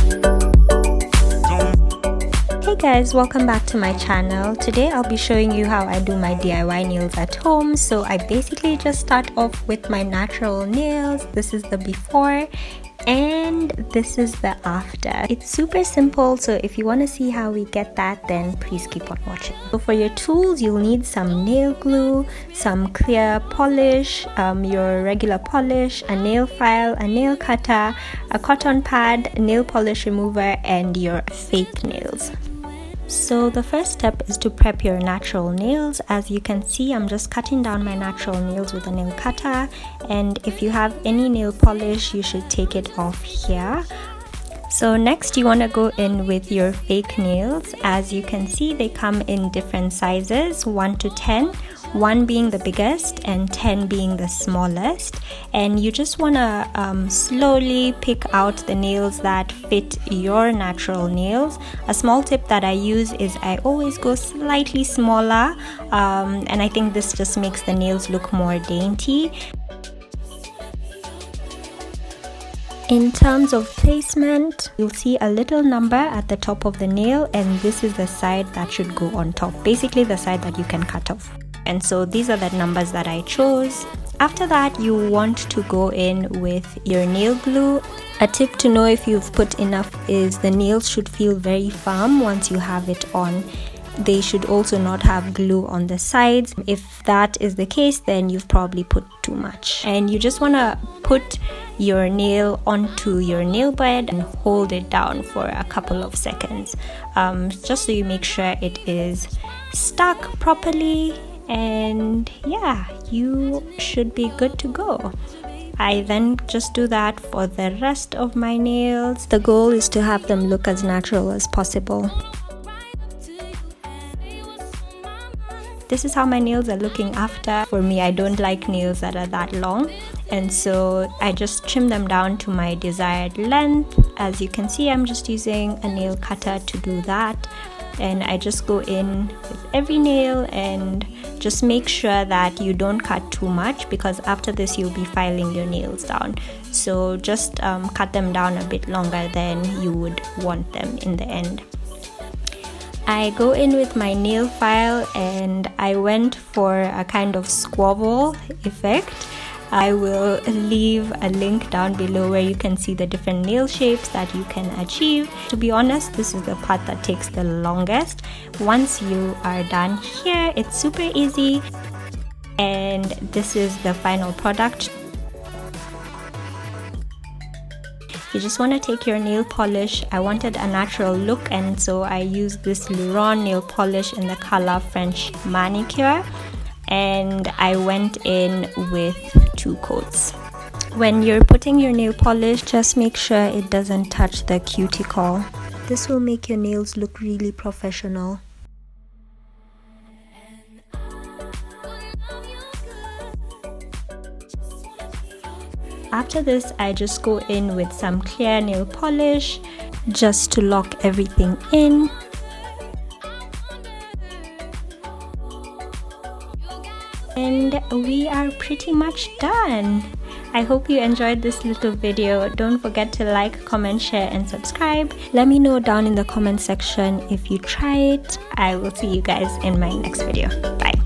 Hey guys, welcome back to my channel. Today I'll be showing you how I do my DIY nails at home. So I basically just start off with my natural nails. This is the before and this is the after. It's super simple, so if you want to see how we get that, then please keep on watching. So for your tools, you'll need some nail glue, some clear polish, your regular polish, a nail file, a nail cutter, a cotton pad, nail polish remover, and your fake nails. So the first step is to prep your natural nails. As you can see, I'm just cutting down my natural nails with a nail cutter, and if you have any nail polish, you should take it off here. So next you want to go in with your fake nails. As you can see, they come in different sizes, 1 to 10, 1 being the biggest and 10 being the smallest, and you just want to slowly pick out the nails that fit your natural nails. A small tip that I use is I always go slightly smaller, and I think this just makes the nails look more dainty. In terms of placement, you'll see a little number at the top of the nail, and this is the side that should go on top, basically the side that you can cut off. And so these are the numbers that I chose. After that, you want to go in with your nail glue. A tip to know if you've put enough is the nails should feel very firm once you have it on. They should also not have glue on the sides. If that is the case, then you've probably put too much. And you just want to put your nail onto your nail bed and hold it down for a couple of seconds, just so you make sure it is stuck properly, and yeah, you should be good to go. I then just do that for the rest of my nails. The goal is to have them look as natural as possible. This is how my nails are looking after. For me, I don't like nails that are that long, and so I just trim them down to my desired length. As you can see, I'm just using a nail cutter to do that, and I just go in with every nail and just make sure that you don't cut too much, because after this you'll be filing your nails down. So just cut them down a bit longer than you would want them in the end. I go in with my nail file and I went for a kind of squabble effect. I will leave a link down below where you can see the different nail shapes that you can achieve. To be honest, this is the part that takes the longest. Once you are done here, it's super easy, and this is the final product. You just want to take your nail polish. I wanted a natural look, and so I used this Luron nail polish in the color French Manicure, and I went in with 2 coats. When you're putting your nail polish, just make sure it doesn't touch the cuticle. This will make your nails look really professional. After this, I just go in with some clear nail polish just to lock everything in. And we are pretty much done. I hope you enjoyed this little video. Don't forget to like, comment, share, and subscribe. Let me know down in the comment section if you try it. I will see you guys in my next video. Bye.